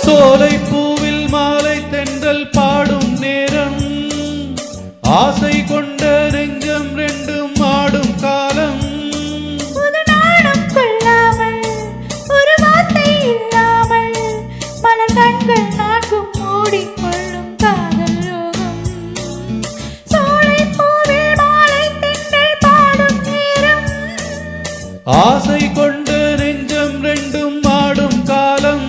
சோலை பூவில் மாலை தென்றல் பாடும் நேரம், ஆசை கொண்ட நெஞ்சம் ரெண்டும் ஆடும் காலம். புதுநாடம் கொள்ளாமல் ஒரு வார்த்தை இல்லாமல் மலர் கண்கள் நான்கும் மூடிக்கொள்ளும் காதல் யோகம். சோலை பூவில் மாலை தென்றல் பாடும் நேரம், ஆசை கொண்ட நெஞ்சம் ரெண்டும் ஆடும் காலம்.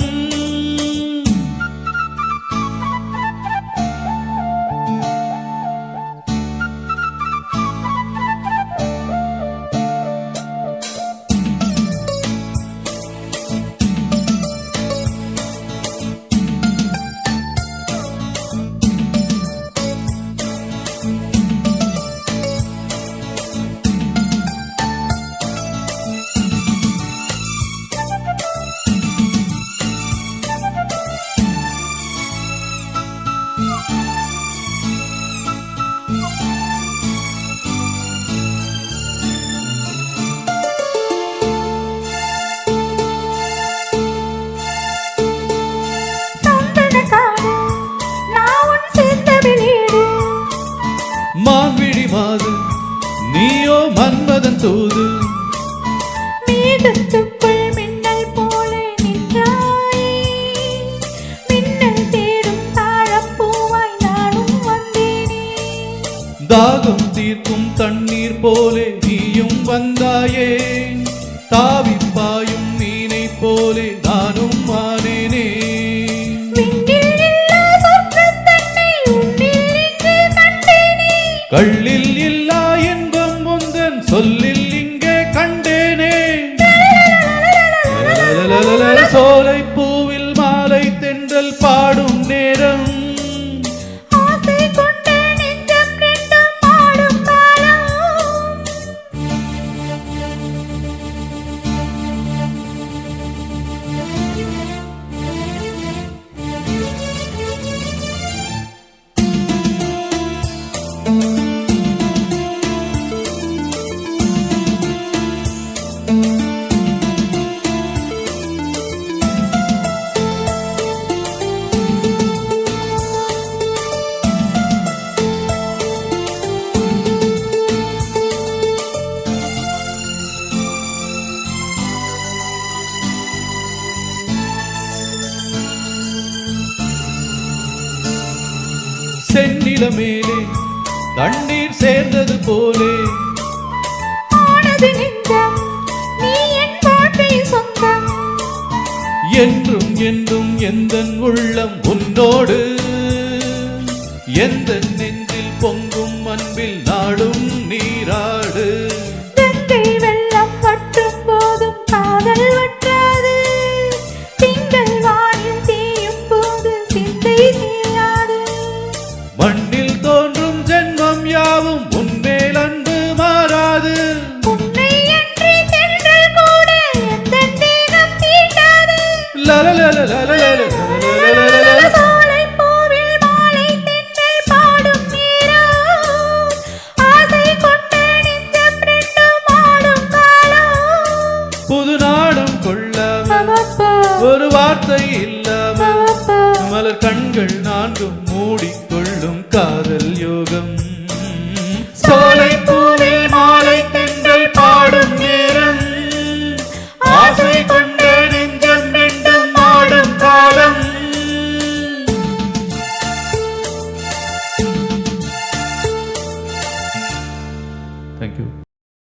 மான்விழி மாது நீயோ மன்மதன் தூது, மேகத்துக்குள் மின்னல் போல நின்றாயே, மின்னல் தேடும் தாழப்பூவாய் நானும் வந்தேனே. தாகம் தீர்க்கும் தண்ணீர் போலே நீயும் வந்தாயே, தாவிப்பாயும் மீனை போலே நானும் மானேனே. கள்ளில் இல்லா இன்பம் முந்தன் சொல்லில் இங்கே கண்டேனே. சோலை பூவில் மாலை தென்றல் பாடும் நேரம், ஆசை கொண்ட நெஞ்சம் ரெண்டும் ஆடும் காலம். செந்நில மேலே தண்ணீர் சேர்ந்தது போலே ஆனது நெஞ்சம், நீ என் வாழ்க்கை சொந்தம். என்றும் என்றும் எந்தன் உள்ளம் உன்னோடு, எந்த நெஞ்சில் பொங்கும் அன்பில் நாடும் நீராடு. கங்கை வெள்ளம் வற்றும் போதும் காதல் வற்றாது, திங்கள் வானில் தீயும் போது சிந்தை தீயாது. மண்ணில் தோன்றும் ஜென்மம் யாவும் உன்மேல் அன்பு மாறாது. உன்னை அன்றி தென்றல் கூட எந்தன் தேகம் தீண்டாது. சோலை பூவில் மாலை தென்றல் பாடும் நேரம், ஆசை கொண்ட நெஞ்சம் ரெண்டும் ஆடும் காலம். புது நாடம் கொள்ளாம ஒரு வார்த்தை இல்லாமல் மலர் கண்கள் நான்கும் மூடிக்கொள்ளும் காதல் யோகம்.